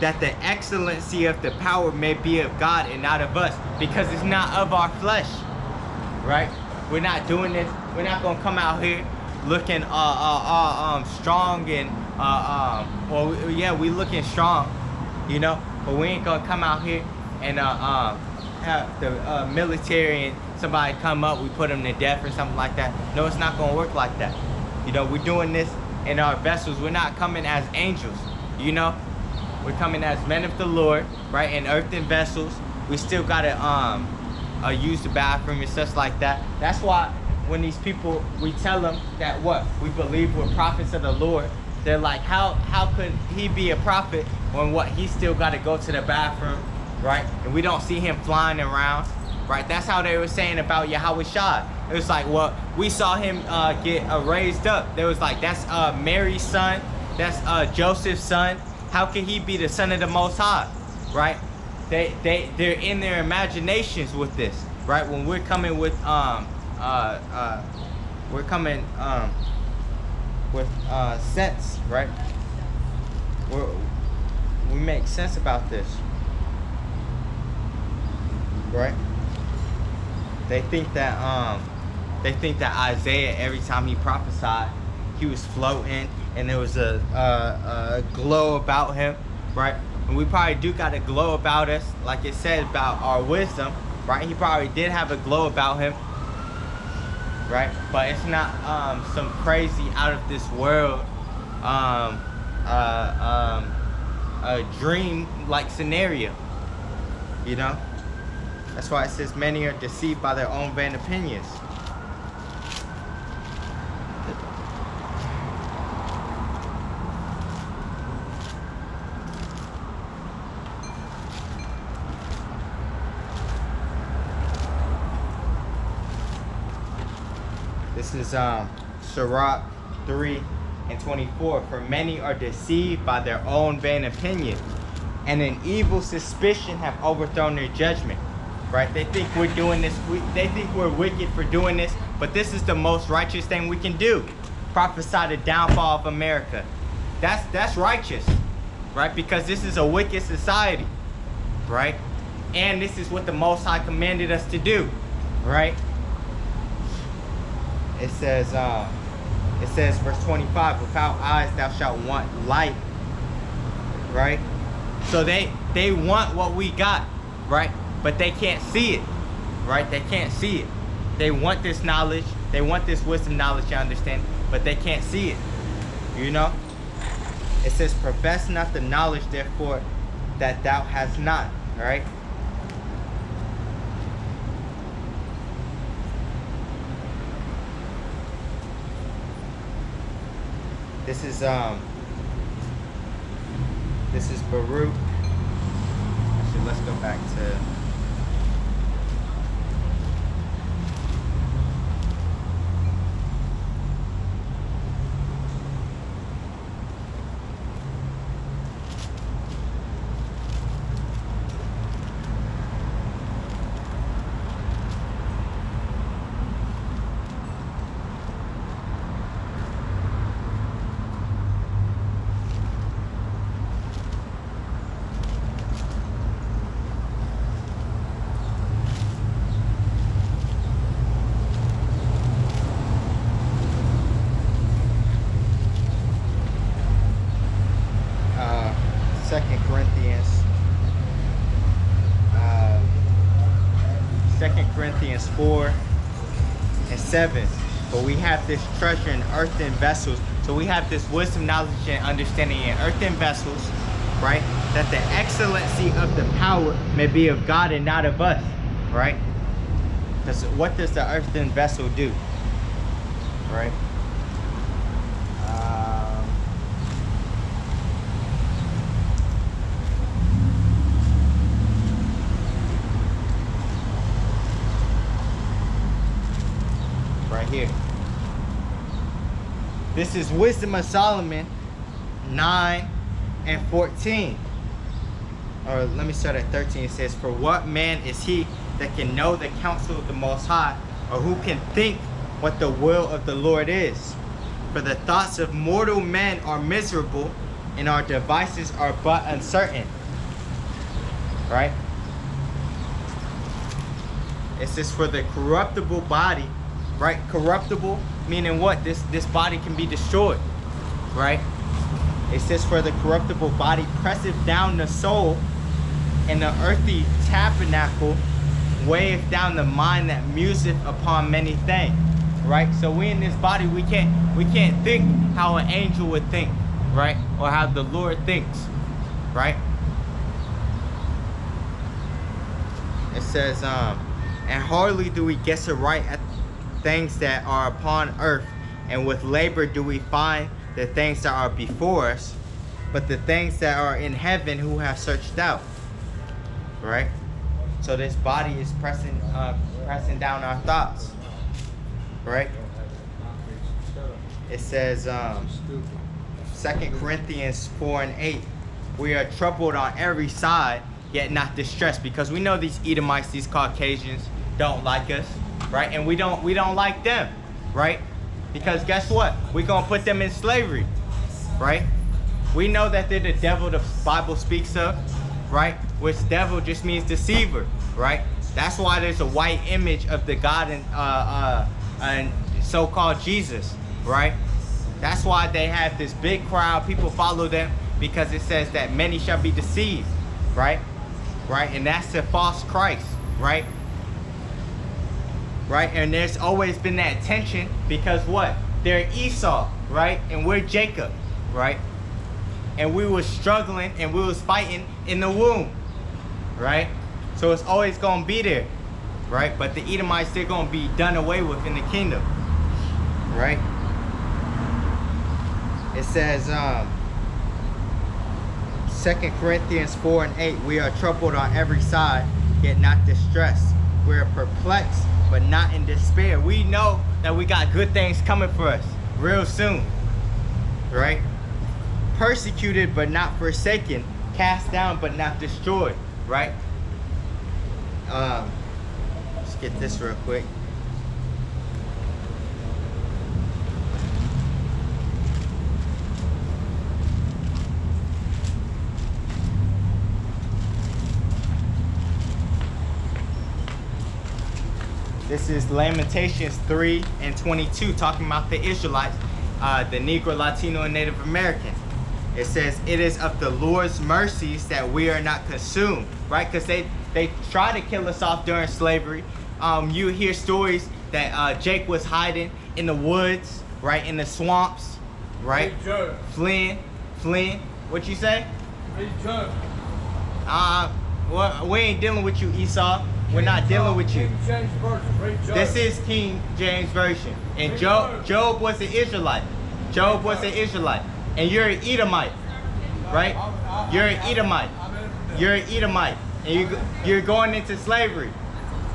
that the excellency of the power may be of God and not of us, because it's not of our flesh, right? We're not doing this. We're not gonna come out here looking strong and well, yeah, we looking strong, you know, but we ain't gonna come out here and have the military and somebody come up, we put them to death or something like that. No, it's not gonna work like that. You know, we're doing this in our vessels. We're not coming as angels, you know. We're coming as men of the Lord, right? In earthen vessels. We still gotta use the bathroom and stuff like that. That's why when these people, we tell them that what we believe we're prophets of the Lord, they're like, how could he be a prophet when what he still got to go to the bathroom, right? And we don't see him flying around, right? That's how they were saying about Yahawashi. It was like, well, we saw him get raised up. They was like, that's Mary's son, that's Joseph's son. How can he be the son of the Most High, right? They're in their imaginations with this, right? When we're coming with sense, right? We make sense about this, right? They think that Isaiah, every time he prophesied, he was floating and there was a glow about him, right? And we probably do got a glow about us, like it said about our wisdom, right? He probably did have a glow about him, right? But it's not some crazy out of this world a dream like scenario, you know. That's why it says many are deceived by their own vain opinions. This is Sirach 3:24. For many are deceived by their own vain opinion, and an evil suspicion have overthrown their judgment. Right? They think we're doing this. They think we're wicked for doing this, but this is the most righteous thing we can do. Prophesy the downfall of America. That's righteous, right? Because this is a wicked society, right? And this is what the Most High commanded us to do, right? It says verse 25, without eyes thou shalt want light, right? So they want what we got, right? But they can't see it, right? They can't see it. They want this knowledge, they want this wisdom, knowledge, and understanding, but they can't see it, you know? It says, profess not the knowledge, therefore, that thou hast not, right? This is Baruch. Actually, let's go back to Corinthians 4:7. But we have this treasure in earthen vessels. So we have this wisdom, knowledge, and understanding in earthen vessels, right? That the excellency of the power may be of God and not of us, right? Because what does the earthen vessel do, right? Here, this is Wisdom of Solomon 9:14, or let me start at 13. It says, for what man is he that can know the counsel of the Most High, or who can think what the will of the Lord is? For the thoughts of mortal men are miserable, and our devices are but uncertain. Right? It says for the corruptible body, right? Corruptible meaning what? This body can be destroyed, right? It says for the corruptible body presseth down the soul, and the earthly tabernacle weigheth down the mind that museth upon many things, right? So we in this body, we can't think how an angel would think, right? Or how the Lord thinks, right? It says, and hardly do we guess aright at things that are upon earth, and with labor do we find the things that are before us, but the things that are in heaven who have searched out. Right? So this body is pressing down our thoughts. Right? It says 2 Corinthians 4:8, we are troubled on every side, yet not distressed, because we know these Edomites, these Caucasians don't like us, right? And we don't like them, right? Because guess what? We're gonna put them in slavery, right? We know that they're the devil the Bible speaks of, right? Which devil just means deceiver, right? That's why there's a white image of the God and so-called Jesus, right? That's why they have this big crowd. People follow them because it says that many shall be deceived, right? Right? And that's the false Christ, right? Right? And there's always been that tension because what? They're Esau, right? And we're Jacob, right? And we was struggling and we was fighting in the womb, right? So it's always going to be there, right? But the Edomites, they're going to be done away with in the kingdom, right? It says, 2 Corinthians 4:8, we are troubled on every side, yet not distressed. We are perplexed, but not in despair. We know that we got good things coming for us real soon, right? Persecuted, but not forsaken. Cast down, but not destroyed, right? Let's get this real quick. This is Lamentations 3:22, talking about the Israelites, the Negro, Latino, and Native American. It says, it is of the Lord's mercies that we are not consumed, right? Because they try to kill us off during slavery. You hear stories that Jake was hiding in the woods, right? In the swamps, right? Fleeing. What you say? Well, we ain't dealing with you, Esau. We're not dealing with you. This is King James Version. And Job was an Israelite. Job was an Israelite. And you're an Edomite, right? You're an Edomite. You're an Edomite. And you're going into slavery.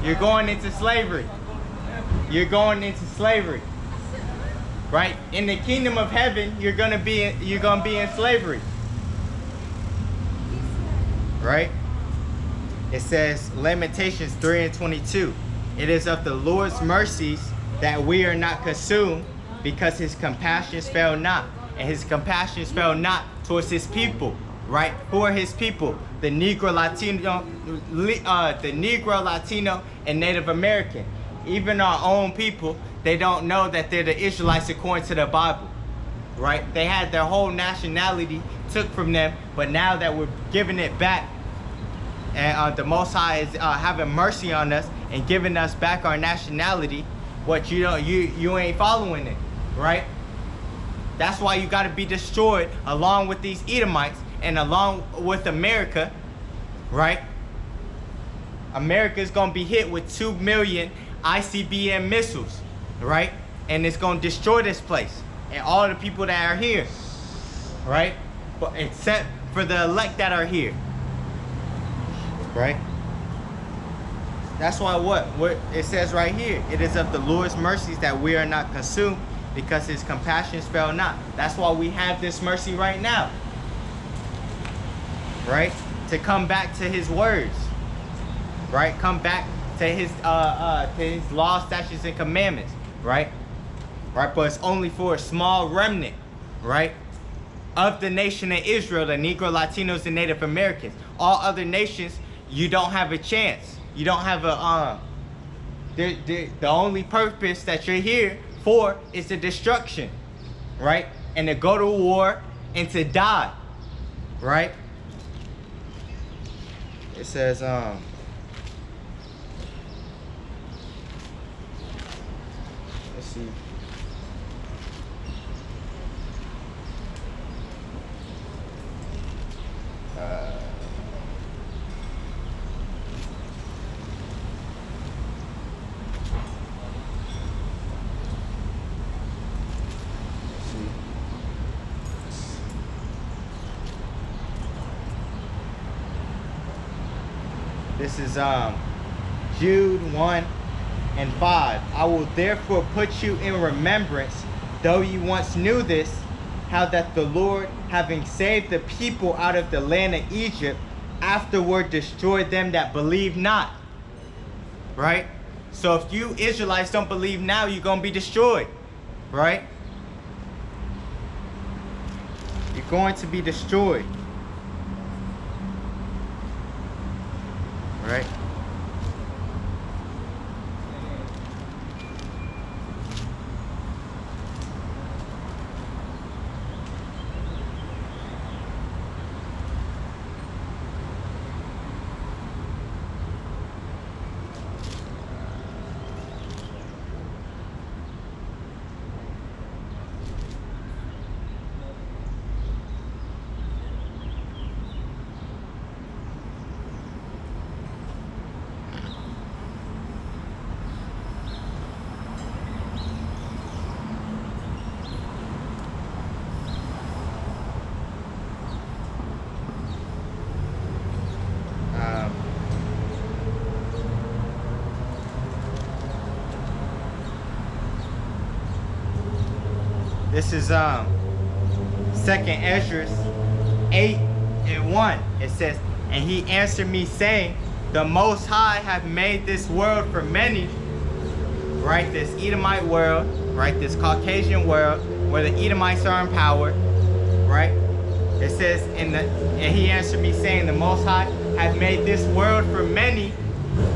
You're going into slavery. You're going into slavery. Right? In the kingdom of heaven, you're gonna be in slavery. Right? It says Lamentations 3:22. It is of the Lord's mercies that we are not consumed, because his compassions fail not. And his compassions fail not towards his people, right? For his people, the Negro, Latino, and Native American. Even our own people, they don't know that they're the Israelites according to the Bible, right? They had their whole nationality took from them, but now that we're giving it back, and the Most High is having mercy on us and giving us back our nationality, what you ain't following it, right? That's why you got to be destroyed along with these Edomites and along with America, right? America is going to be hit with 2 million ICBM missiles, right? And it's going to destroy this place and all the people that are here, right? But except for the elect that are here, right? That's why what it says right here, it is of the Lord's mercies that we are not consumed, because his compassions fail not. That's why we have this mercy right now, right? To come back to his words, right? Come back to his laws, statutes, and commandments, right? Right? But it's only for a small remnant, right? of the nation of Israel, the Negro, Latinos, and Native Americans. All other nations, you don't have a chance. You don't have a, the only purpose that you're here for is the destruction, right? And to go to war and to die, right? It says, let's see. This is Jude 1 and 5. I will therefore put you in remembrance, though you once knew this, how that the Lord, having saved the people out of the land of Egypt, afterward destroyed them that believe not. Right? So if you Israelites don't believe now, you're going to be destroyed. Right? You're going to be destroyed. Right? This is 2nd Ezra 8 and 1. It says, and he answered me saying, the Most High hath made this world for many, right? This Edomite world, right? This Caucasian world where the Edomites are in power, right? It says, and he answered me saying, the Most High hath made this world for many,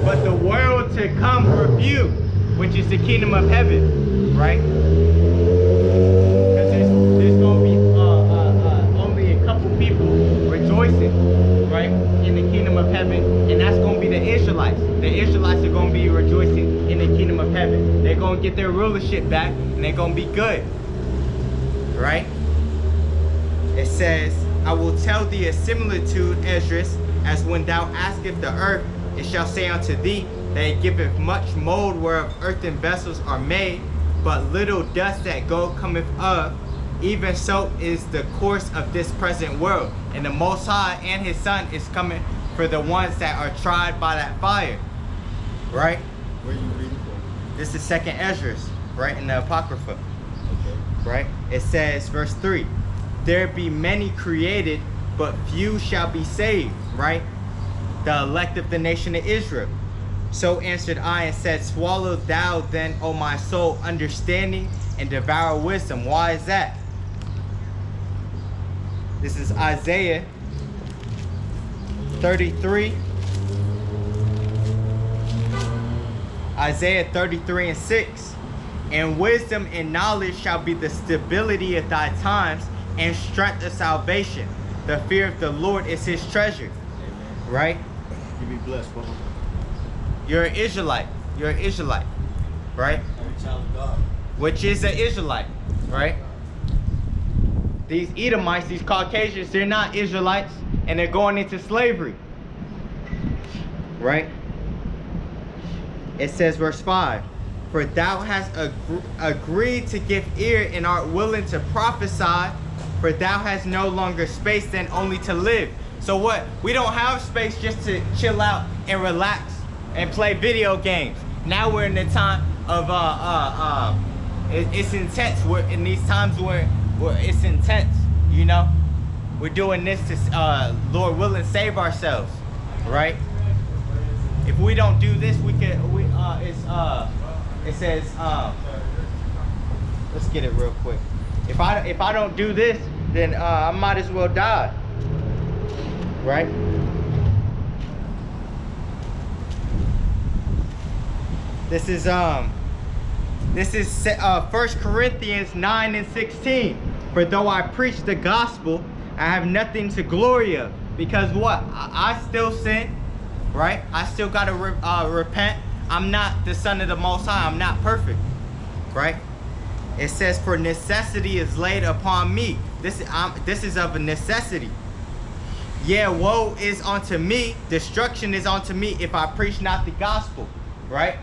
but the world to come for few, which is the kingdom of heaven, right? Because there's going to be only a couple people rejoicing, right, in the kingdom of heaven, and that's going to be the Israelites. The Israelites are going to be rejoicing in the kingdom of heaven. They're going to get their rulership back, and they're going to be good, right? It says, I will tell thee a similitude, Esdras, as when thou askest the earth, it shall say unto thee, that it giveth much mold whereof earthen vessels are made, but little dust that gold cometh of. Even so is the course of this present world. And the Most High and his Son is coming for the ones that are tried by that fire. Right? Where are you reading from? This is 2nd Ezra, right, in the Apocrypha. Okay. Right? It says, verse 3, there be many created, but few shall be saved. Right? The elect of the nation of Israel. So answered I and said, swallow thou then, O my soul, understanding, and devour wisdom. Why is that? This is Isaiah 33. Isaiah 33 and 6. And wisdom and knowledge shall be the stability of thy times, and strength of salvation. The fear of the Lord is his treasure. Amen. Right? You be blessed, brother. You're an Israelite. You're an Israelite. Right? I'm a child of God. Which is an Israelite. Right? These Edomites, these Caucasians, they're not Israelites, and they're going into slavery. Right? It says, verse 5, for thou hast agreed to give ear and art willing to prophesy, for thou hast no longer space than only to live. So what? We don't have space just to chill out and relax and play video games. Now we're in the time of it's intense. We're in these times where it's intense, you know. We're doing this to Lord willing save ourselves, right? If we don't do this, it says let's get it real quick. If I don't do this, then I might as well die. Right? This is 1 Corinthians 9:16. For though I preach the gospel, I have nothing to glory of. Because what? I still sin, right? I still gotta repent. I'm not the son of the Most High. I'm not perfect, right? It says, for necessity is laid upon me. This is of a necessity. Yeah, woe is unto me. Destruction is unto me if I preach not the gospel, right?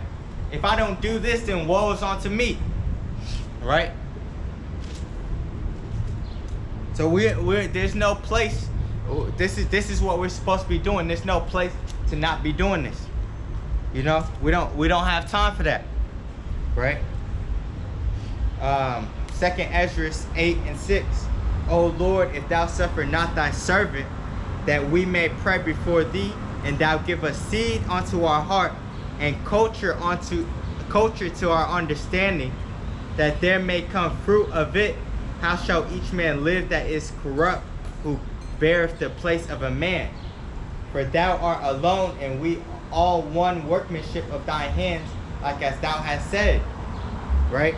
If I don't do this, then woe is unto me, right? So there's no place. This is what we're supposed to be doing. There's no place to not be doing this. You know, we don't have time for that, right? 2nd Ezra 8:6. O Lord, if thou suffer not thy servant, that we may pray before thee, and thou give us seed unto our heart, and culture to our understanding, that there may come fruit of it, how shall each man live that is corrupt, who beareth the place of a man? For thou art alone, and we all one workmanship of thy hands, like as thou hast said, right?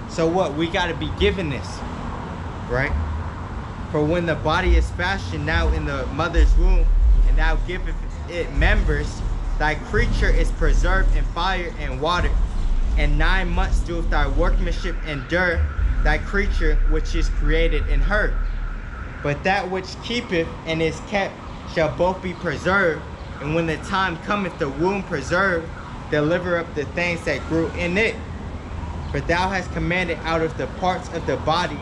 So what? We got to be given this, right? For when the body is fashioned now in the mother's womb, and thou givest it members, thy creature is preserved in fire and water, and 9 months doeth thy workmanship endure, thy creature which is created in her. But that which keepeth and is kept shall both be preserved, and when the time cometh, the womb preserved, deliver up the things that grew in it. For thou hast commanded out of the parts of the body,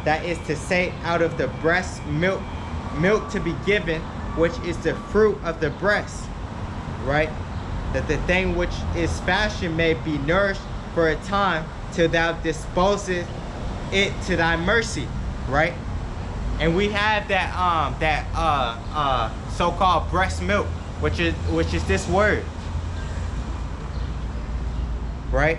that is to say, out of the breast milk to be given, which is the fruit of the breast, right? That the thing which is fashioned may be nourished for a time, till thou disposest it to thy mercy, right? And we have that so-called breast milk, which is this word, right?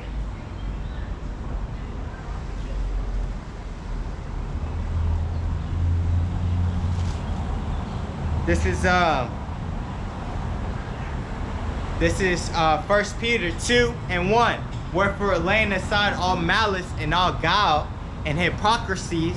This is 1 Peter 2:1. Wherefore, laying aside all malice and all guile and hypocrisies